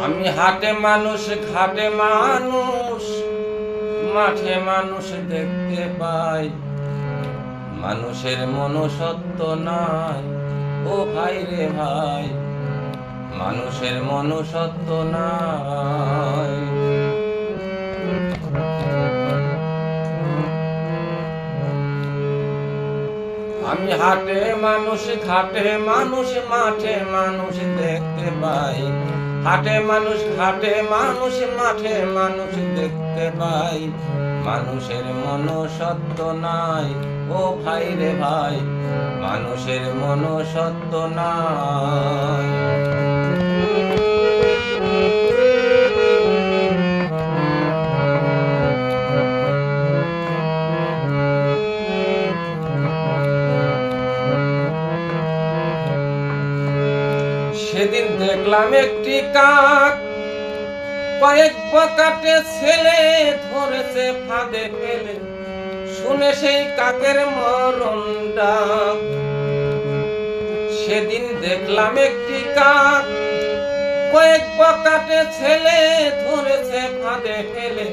আমি হাটে মানুষ, ঘাটে মানুষ, মাঠে মানুষ দেখতে পাই। মানুষের মনুষ্যত্ব নাই ও ভাই রে ভাই, মানুষের মনুষ্যত্ব নাই। আমি হাটে মানুষ, ঘাটে মানুষ, মাঠে মানুষ দেখতে পাই। হাটে মানুষ, ঘাটে মানুষ, মাঠে মানুষ দেখতে পাই। মানুষের মনুষ্যত্ব নাই ও ভাই রে ভাই, মানুষের মনুষ্যত্ব নাই। সেদিন দেখলাম একটি কাক, কয়েক বকাটে ছেলে ধরেছে ফাঁদে ফেলে। শুনে সেই কাকের মরণ ডাক। সেদিন দেখলাম একটি কাক, কয়েক বকাটে ছেলে ধরেছে ফাঁদে ফেলে।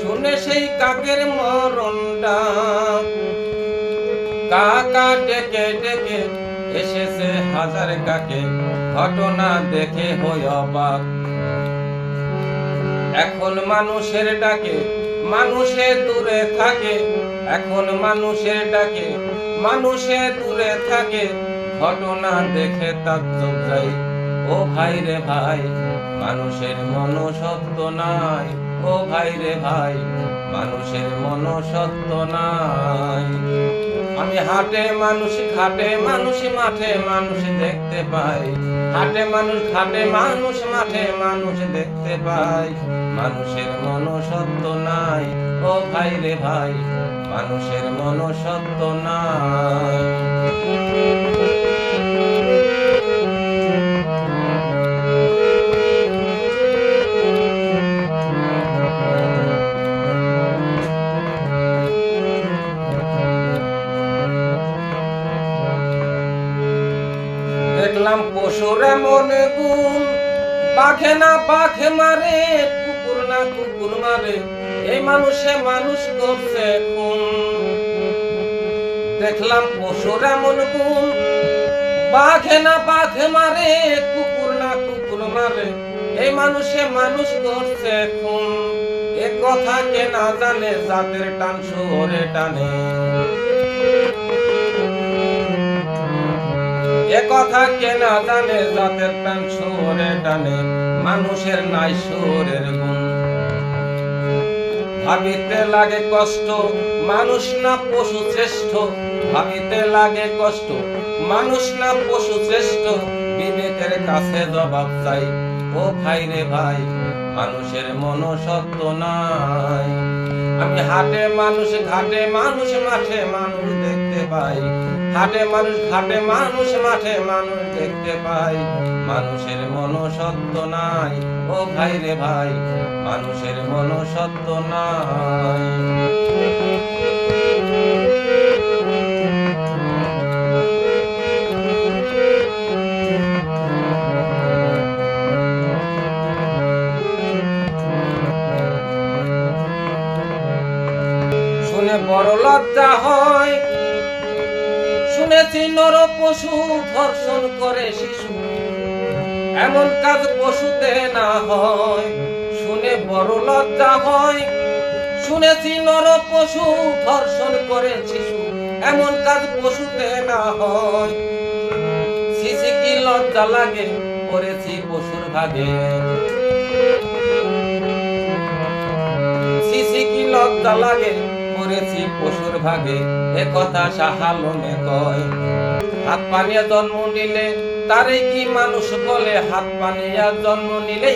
শুনে সেই কাকের মরণ ডাক। কাকা ডেকে ডেকে এসেছে হাজার কাকে, ঘটনা দেখে হই অবাক। এখন মানুষের ডাকে মানুষে দূরে থাকে, এখন মানুষের ডাকে মানুষে দূরে থাকে। ঘটনা দেখে তাজ্জব যাই ও ভাই রে ভাই, মানুষের মনুষ্যত্ব নাই ও ভাই রে ভাই, মানুষের মনুষ্যত্ব নাই। আমি হাটে মানুষ, ঘাটে মানুষ, মাঠে মানুষ দেখতে পাই। হাটে মানুষ, ঘাটে মানুষ, মাঠে মানুষ দেখতে পাই। মানুষের মনুষ্যত্ব নাই ও ভাই রে ভাই, মানুষের মনুষ্যত্ব নাই। দেখলাম পশুর এমন গুণ, বাঘে না বাঘ মারে, কুকুর না কুকুর মারে, এই মানুষে মানুষ করছে খুন। দেখলাম পশুর এমন গুণ, বাঘে না বাঘ মারে, কুকুর না কুকুর মারে, এই মানুষে মানুষ করছে খুন। এ কথা কে না জানে, জাতের টান শহরে টানে। এ কথা কে না জানে, জাতের টান শহরে টানে। মানুষের নাই শহরের গুণ। ভাবিতে লাগে কষ্ট, মানুষ না পশু শ্রেষ্ঠ। ভাবিতে লাগে কষ্ট, মানুষ না পশু শ্রেষ্ঠ। বিবেকের কাছে জবাব চাই ও ভাই রে ভাই, মানুষের মনুষ্যত্ব নাই। আমি হাটে মানুষ, ঘাটে মানুষ, মাঠে মানুষ দেখতে পাই। হাটে মানুষ, ঘাটে মানুষ, মাঠে মানুষ দেখতে পাই। মানুষের মনুষ্যত্ব নাই ও ভাই রে ভাই, মানুষের মনুষ্যত্ব নাই। শুনে বড় লজ্জা হয়, শুনেছি নর পশু ধর্ষণ করে শিশু, এমন কাজ পশুতে না হয়। শুনে বড় লজ্জা হয়, শুনেছি নর পশু ধর্ষণ করে শিশু, এমন কাজ পশুতে না হয়। শিশি কি লজ্জা লাগে, করেছি পশুর ভাগে। শিশি কি লজ্জা লাগে, করেছি পশুর ভাগে। এ কথা সাহালমে কয়। হাত পানিয়া জন্ম নিলে তারে কি মানুষ বলে, হাত পানিয়া জন্ম নিলে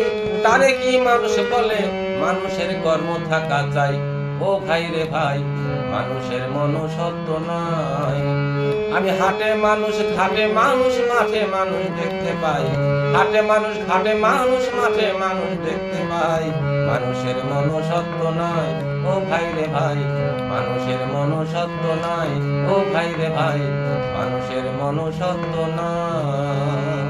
তারে কি মানুষ বলে। মানুষের কর্ম থাকা চাই ও ভাই রে ভাই, মানুষের মনুষ্যত্ব নাই। আমি হাটে মানুষ, ঘাটে মানুষ, মাঠে মানুষ দেখতে পাই। হাটে মানুষ, ঘাটে মানুষ, মাঠে মানুষ দেখতে পাই। মানুষের মনুষ্যত্ব নাই ও ভাই রে ভাই, মানুষের মনুষ্যত্ব নাই ও ভাই রে ভাই, মানুষের মনুষ্যত্ব নাই।